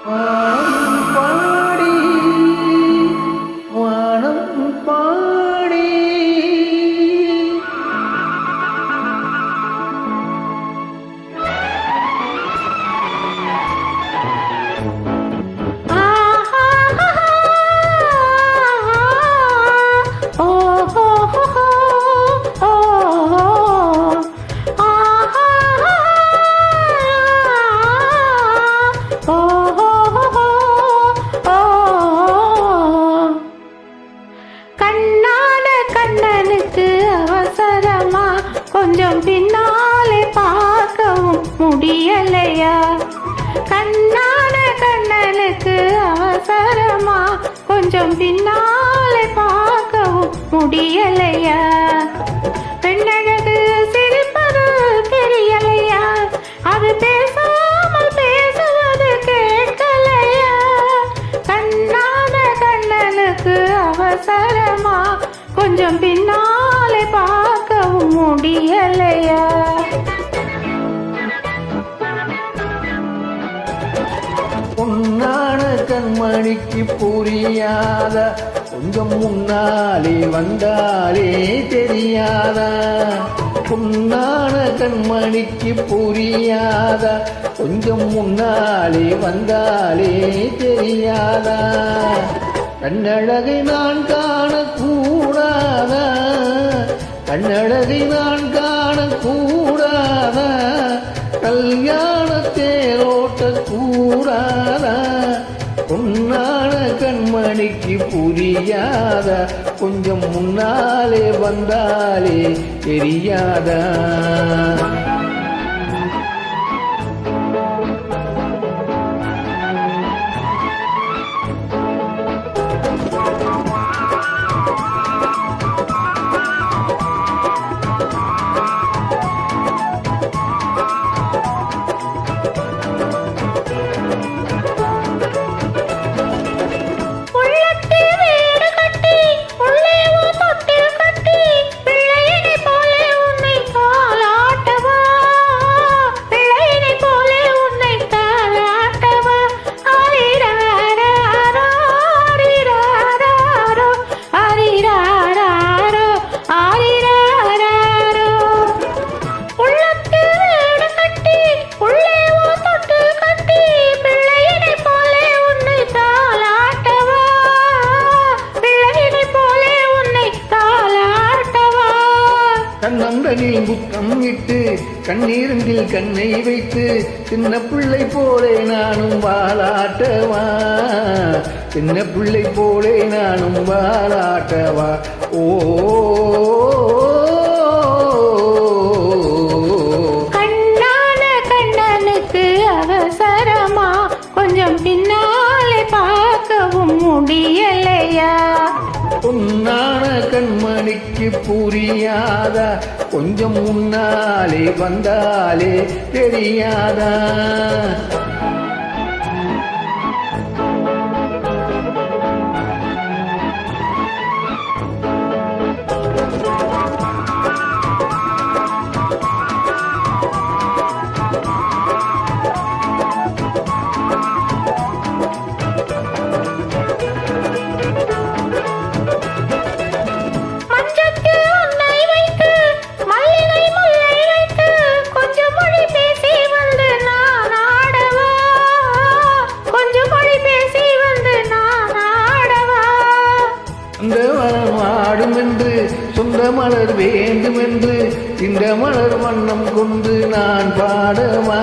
வானம் பாடி வானம் பாடி கொஞ்சம் பின்னாலே பார்க்கவும் முடியலையா? கண்ணான கண்ணனுக்கு அவசரமா கொஞ்சம் பின்னாலே பார்க்கவும் முடியலையா? பெண்ணழகு சிரிப்பது தெரியலையா? அது பேசாமல் பேசுவது கேட்கலையா? கண்ணான கண்ணனுக்கு அவசரமா கொஞ்சம் பின்னாலே பார்க்கவும் முடியலையா? பொன்னான கண்மணிக்கு புரியாத கொஞ்சம் முன்னாலே வந்தாலே தெரியாதா? பொன்னான கண்மணிக்கு புரியாத கொஞ்சம் முன்னாலே வந்தாலே தெரியாதா? கண்ணழகை நான் காணக்கூடாதா? கண்ணழகை நான் காணக்கூடாதா? கல்யாண தேரோட்ட கூடாதா? பொன்னான கண்மணிக்கு புரியாதா? கொஞ்சம் முன்னாலே வந்தாலே தெரியாதா? கண்ணங்களில் புத்தம் இட்டு கண்ணீரங்கில் கண்ணை வைத்து சின்ன பிள்ளை போலே நானும் வாலாட்டவா? சின்ன பிள்ளை போலே நானும் வாலாட்டவா? ஓ கண்ணான கண்ணனுக்கு அவசரமா கொஞ்சம் பின்னாலே பார்க்கவும் முடியலையா? பொன்னான கண்மணிக்கு புரியாதா? கொஞ்சம் முன்னாலே வந்தாலே தெரியாதா? ஆடுமென்று சொந்த மலர் வேண்டுமென்று இந்த மலர் வண்ணம் கொண்டு நான் பாடவா?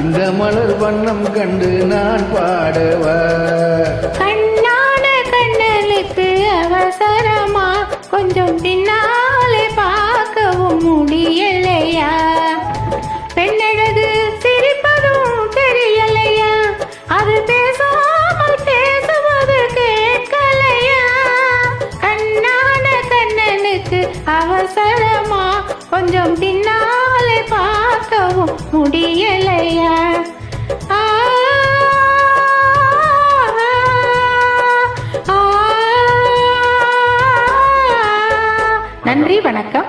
இந்த மலர் வண்ணம் கண்டு நான் பாடவா? கண்ணான கண்ணனுக்கு அவசரமா கொஞ்சம் பின்னாலே பார்க்கவும் முடியலையா? பெண்ணழகு சிரிப்பதும் தெரியலையா? அது பேசாமல் பேசுவது கேட்கலையா? கண்ணான கண்ணனுக்கு அவசரமா கொஞ்சம் பின்னாலே பார்க்கவும் முடியலையா? நன்றி, வணக்கம்.